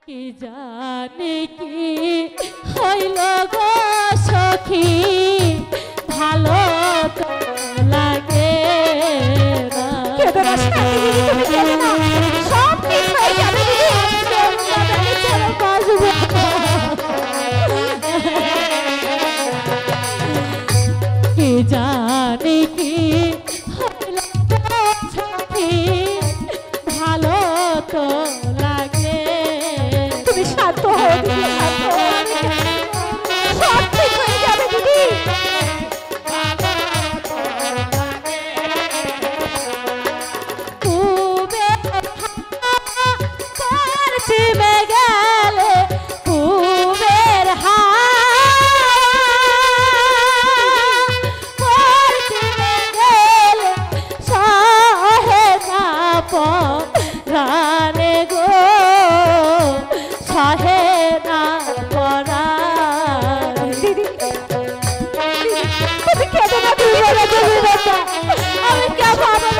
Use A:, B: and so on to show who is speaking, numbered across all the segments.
A: কি জানি কি হইল গো সখী ভালো তো লাগে না
B: সব ঠিক হয়ে যাবে চলো বাজবো
A: কি জানি কি হইল গো সখী ভালো তো লাগে
B: তুমি শান্ত হও দিদি শান্ত হও সব ঠিক হয়ে যাবে দিদি
A: রানে গো সহে না পরা
B: দিদি তুমি কেঁদে না তুমি বলে তুমি বাবা
A: আমি কে ভাবো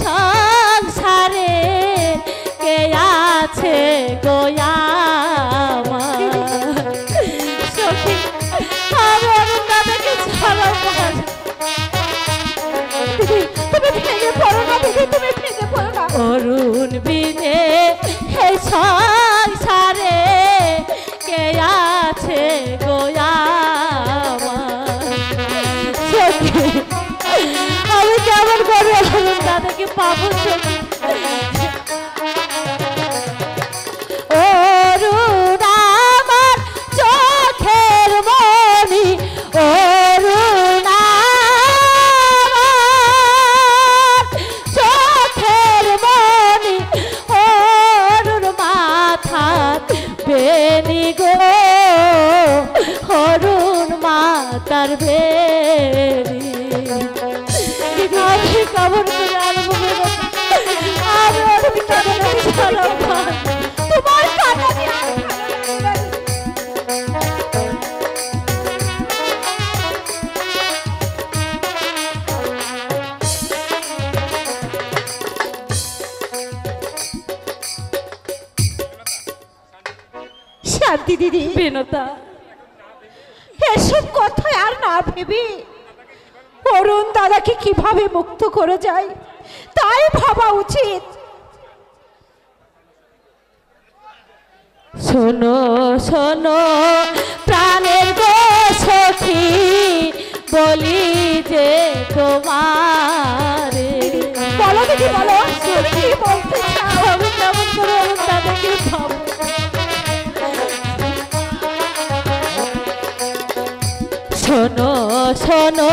A: সংসারে কে আছে গোয়া সখী আমার দাদাকে ছাড়া
B: তুমি ভেঙে পড়ো না দিদি তুমি ভেঙে পড়ো না
A: অরুণ বিনে হে সংসারে কে আছে গোয়া সখী আমি কেমন করে অরুণ দাদাকে পাবো সখী অরুণ আমার চোখের মণি অরুণ আমার চোখের মণি অরুণ মাথার বেনি গো অরুণ মাতার বেনি আমি কেমন করে আনবো আমি অরুণ দাদাকে ছাড়া
B: তোমার কান্না দিয়ে শান্তি দিদি
A: বিনতা
B: এসব কথা আর না ভেবে অরুণ দাদাকে কিভাবে মুক্ত করে যায় তাই ভাবা উচিত
A: শোনো শোনো প্রাণের গো সখী বলি যে তোমার
B: বলো দিদি বলো তুমি কি বলতে চাও
A: আমি কেমন করে অরুণ দাদাকে ভাবো শোনো শোনো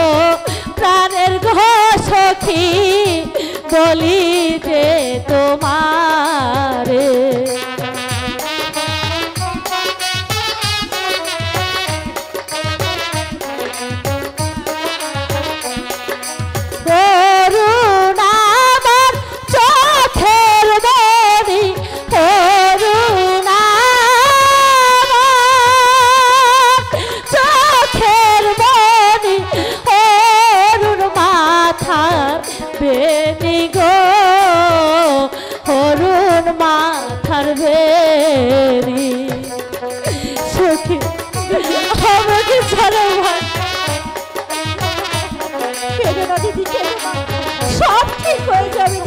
A: প্রাণের গো সখী বলি যে তোমার অরুণ আমার চোখের মণি অরুণ আমার চোখের মণি অরুণ মাথার বেনি গো অরুণ মাথার বেনি সখী আমাকে ছাড়া ভাই
B: কেঁদে না দিদি কেঁদে না সব ঠিক হয়ে যাবে